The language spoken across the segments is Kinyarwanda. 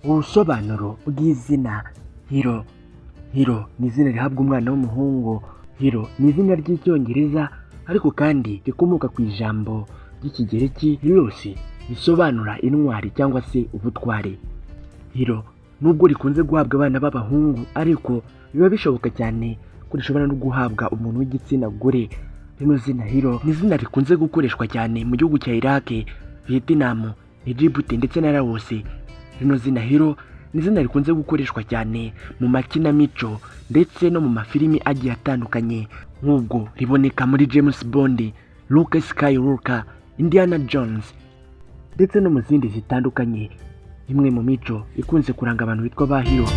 Ubusobanuro bw'izina Hiro. Hiro ni izina rihabwa umwana w'umuhungu. Hiro ni izina ry'icyongereza ariko kandi rikomoka ku ijambo ry'ikigereki Hiros risobanura intwari cyangwa se ubutware. Hiro nubwo rikunze guhabwa abana b'abahungu ariko biba bishoboka cyane ko rishobora no guhabwa umuntu w'igitsina gore. Rino zina Hiro ni izina rikunze gukoreshwa cyane mu gihugu cya Iraq, Vietnam, Egypt ndetse na Laos. Rino zina Hiro ni izina rikunze gukoreshwa cyane mu makinamico ndetse no mu mafilimi agiye atandukanye, nk'ubwo riboneka muri James Bond, Luke Skywalker, Indiana Jones ndetse no mu zindi zitandukanye. Imwe mu mico ikunze kuranga abantu bitwa ba Hiro.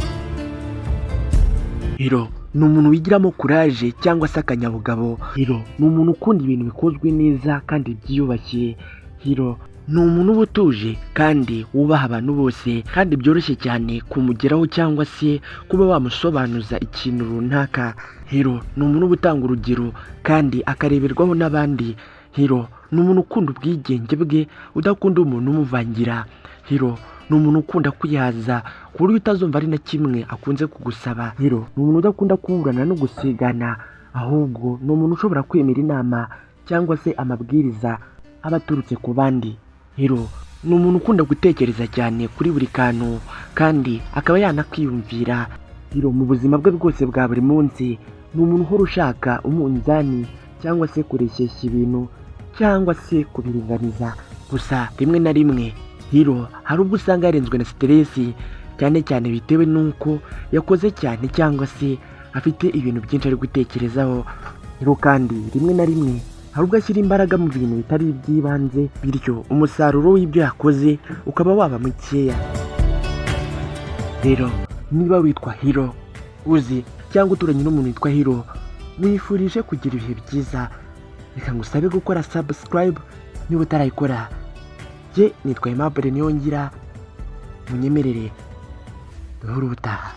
Hiro ni umuntu wigiramo courage cyangwa se akanyabugabo. Hiro ni umuntu ukunda ibintu bikozwe neza kandi byiyubashye. Hiro ni umuntu uba utuje kandi wubaha abantu bose kandi byoroshye cyane kumugeraho cyangwa se kuba wamusobanuza ikintu runaka. Hiro ni umuntu uba utanga urugero kandi akareberwaho n'abandi. Hiro ni umuntu ukunda ubwigenge bwe, udakunda umuntu umuvangira. Hiro ni umuntu ukunda kwihaza ku buryo utazumva ari na kimwe akunze kugusaba. Hiro ni umuntu udakunda kuburana no gusigana, ahubwo ni umuntu ushobora kwemera inama cyangwa se amabwiriza aba aturutse ku bandi. Hiro ni umuntu ukunda gutekereza cyane kuri buri kantu kandi akaba yanakwiyumvira. Hiro mu buzima bwe bwose bwa buri munsi ni umuntu uhora ushaka umunzani cyangwa se kureshyeshya ibintu cyangwa se kubiringaniza. Gusa rimwe na rimwe Hiro hari ubwo usanga yarenzwe na stress cyane cyane bitewe n'uko yakoze cyane cyangwa se afite ibintu byinshi ari gutekerezaho. Hiro kandi rimwe na rimwe hari ubwo ashyira imbaraga mu bintu bitari iby'ibanze, bityo umusaruro w'ibyo yakoze ukaba waba mukeya. Rero niba witwa Hiro uzi cyangwa uturanye n'umuntu witwa Hiro, wifurije kugira ibihe byiza. Reka ngusabe gukora subscribe niba utarayikora. Nitwa Aimable Niyongira, munyemerere duhure ubutaha.